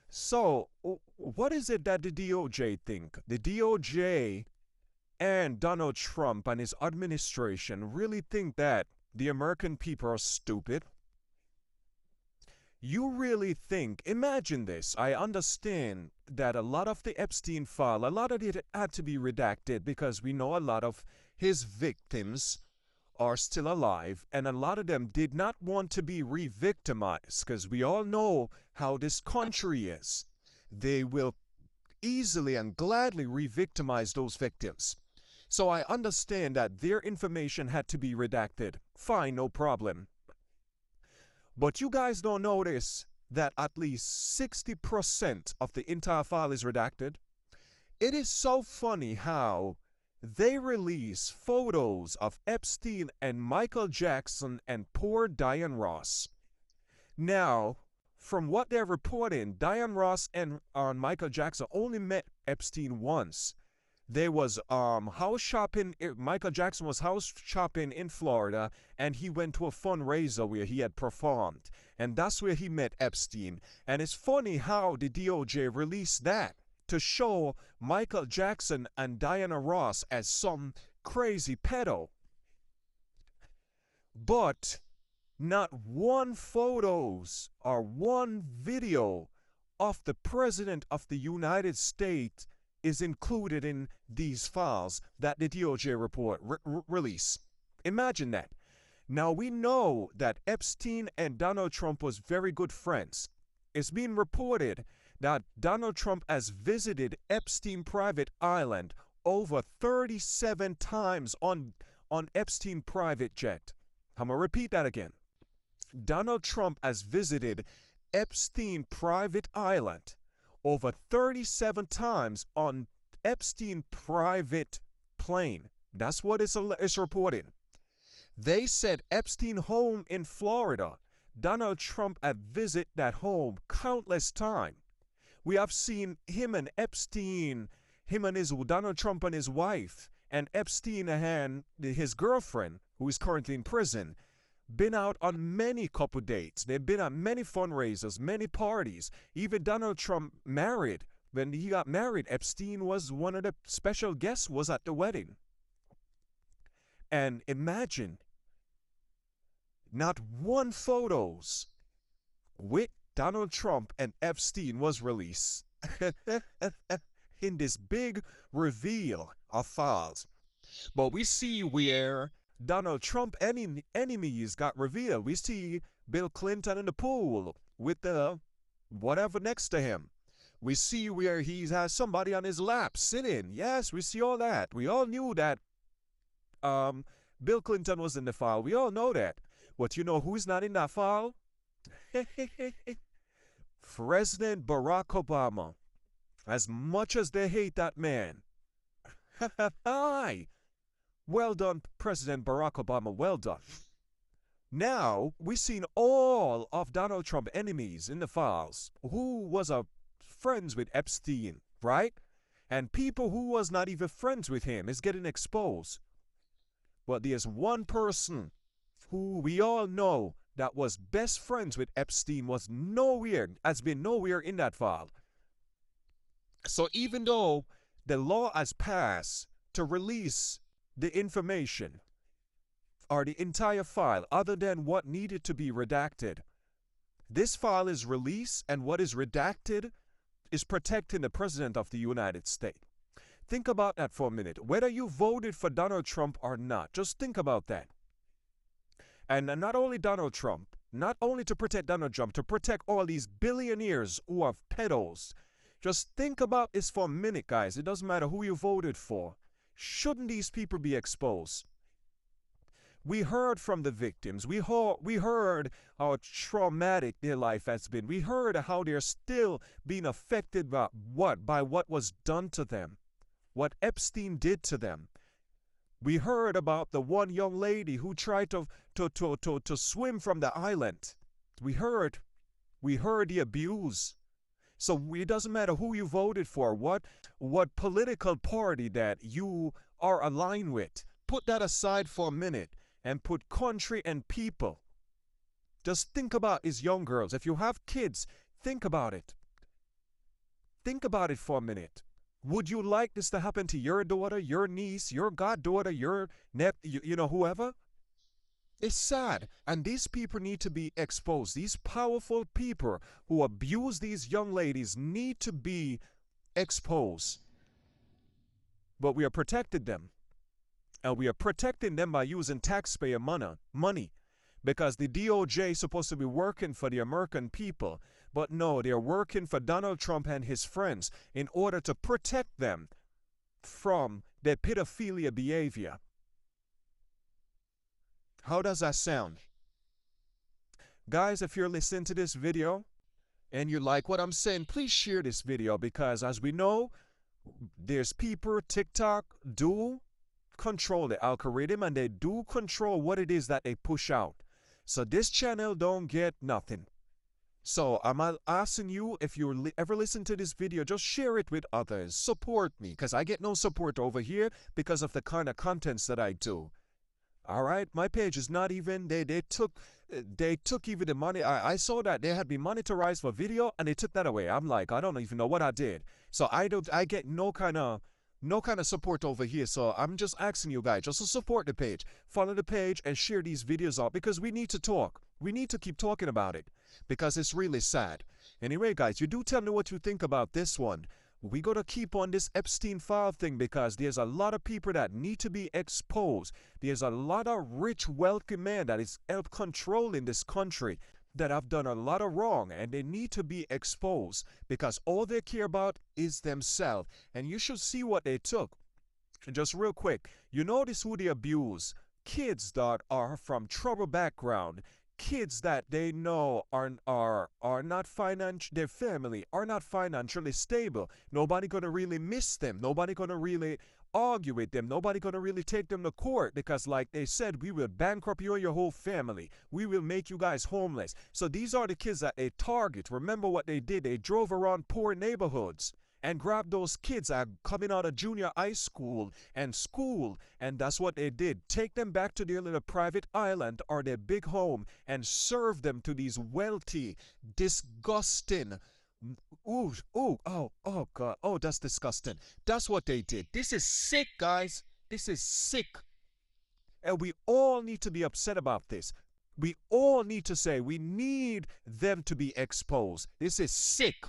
So, what is it that the DOJ think? The DOJ and Donald Trump and his administration really think that the American people are stupid? You really think, imagine this. I understand that a lot of the Epstein file, a lot of it had to be redacted because we know a lot of his victims are still alive, and a lot of them did not want to be re victimized because we all know how this country is. They will easily and gladly re victimize those victims. So I understand that their information had to be redacted. Fine, no problem. But you guys don't notice that at least 60% of the entire file is redacted? It is so funny how they release photos of Epstein and Michael Jackson and poor Diane Ross. Now, from what they're reporting, Diane Ross and Michael Jackson only met Epstein once. There was house shopping. Michael Jackson was house shopping in Florida, and he went to a fundraiser where he had performed, and that's where he met Epstein. And it's funny how the DOJ released that to show Michael Jackson and Diana Ross as some crazy pedo. But not one photos or one video of the President of the United States is included in these files that the DOJ report release. Imagine that. Now we know that Epstein and Donald Trump was very good friends. It's been reported that Donald Trump has visited Epstein private island over 37 times on Epstein private jet. I'm going to repeat that again. Donald Trump has visited Epstein private island over 37 times on Epstein private plane. That's what it's reporting. They said Epstein home in Florida. Donald Trump had visited that home countless times. We have seen him and Epstein, Donald Trump and his wife, and Epstein and his girlfriend, who is currently in prison, been out on many couple dates. They've been at many fundraisers, many parties. Even Donald Trump married. When he got married, Epstein was one of the special guests, was at the wedding. And imagine, not one photos with Donald Trump and Epstein was released in this big reveal of files. But we see where Donald Trump enemies got revealed. We see Bill Clinton in the pool with the whatever next to him. We see where he has somebody on his lap sitting. Yes, we see all that. We all knew that Bill Clinton was in the file. We all know that. But you know who's not in that file? President Barack Obama. As much as they hate that man. Hi. Well done, President Barack Obama. Well done. Now, we've seen all of Donald Trump's enemies in the files who was friends with Epstein, right? And people who was not even friends with him is getting exposed. But there's one person who we all know that was best friends with Epstein has been nowhere in that file. So even though the law has passed to release the information or the entire file other than what needed to be redacted, this file is released, and what is redacted is protecting the President of the United States. Think about that for a minute. Whether you voted for Donald Trump or not, just think about that. And not only Donald Trump, not only to protect Donald Trump, to protect all these billionaires who are pedos. Just think about this for a minute, guys. It doesn't matter who you voted for. Shouldn't these people be exposed? We heard from the victims. We heard how traumatic their life has been. We heard how they're still being affected by what was done to them, what Epstein did to them. We heard about the one young lady who tried to swim from the island. We heard the abuse. So it doesn't matter who you voted for, what political party that you are aligned with. Put that aside for a minute and put country and people. Just think about these young girls. If you have kids, think about it. Think about it for a minute. Would you like this to happen to your daughter, your niece, your goddaughter, your whoever? It's sad. And these people need to be exposed. These powerful people who abuse these young ladies need to be exposed. But we are protecting them. And we are protecting them by using taxpayer money. Because the DOJ is supposed to be working for the American people. But no, they're working for Donald Trump and his friends in order to protect them from their pedophilia behavior. How does that sound? Guys, if you're listening to this video and you like what I'm saying, please share this video because as we know, there's people, TikTok do control the algorithm and they do control what it is that they push out. So this channel don't get nothing. So I'm asking you, if you ever listen to this video, just share it with others. Support me because I get no support over here because of the kind of contents that I do. All right, my page is not even, they took even the money. I saw that they had been monetized for video and they took that away. I'm like, I don't even know what I did. So I get no kind of support over here. So I'm just asking you guys just to support the page, follow the page and share these videos out because we need to talk. We need to keep talking about it because it's really sad. Anyway, guys, you do tell me what you think about this one. We got to keep on this Epstein file thing because there's a lot of people that need to be exposed. There's a lot of rich, wealthy men that is controlling this country that have done a lot of wrong and they need to be exposed because all they care about is themselves. And you should see what they took. Just real quick, you notice who they abuse? Kids that are from troubled background. Kids that they know are not their family are not financially stable. Nobody gonna really miss them. Nobody gonna really argue with them. Nobody gonna really take them to court because like they said, we will bankrupt you and your whole family. We will make you guys homeless. So these are the kids that they target. Remember what they did? They drove around poor neighborhoods and grabbed those kids coming out of junior high school, and that's what they did. Take them back to their little private island or their big home and serve them to these wealthy, disgusting, oh God, oh, that's disgusting. That's what they did. This is sick, guys. This is sick. And we all need to be upset about this. We all need to say we need them to be exposed. This is sick.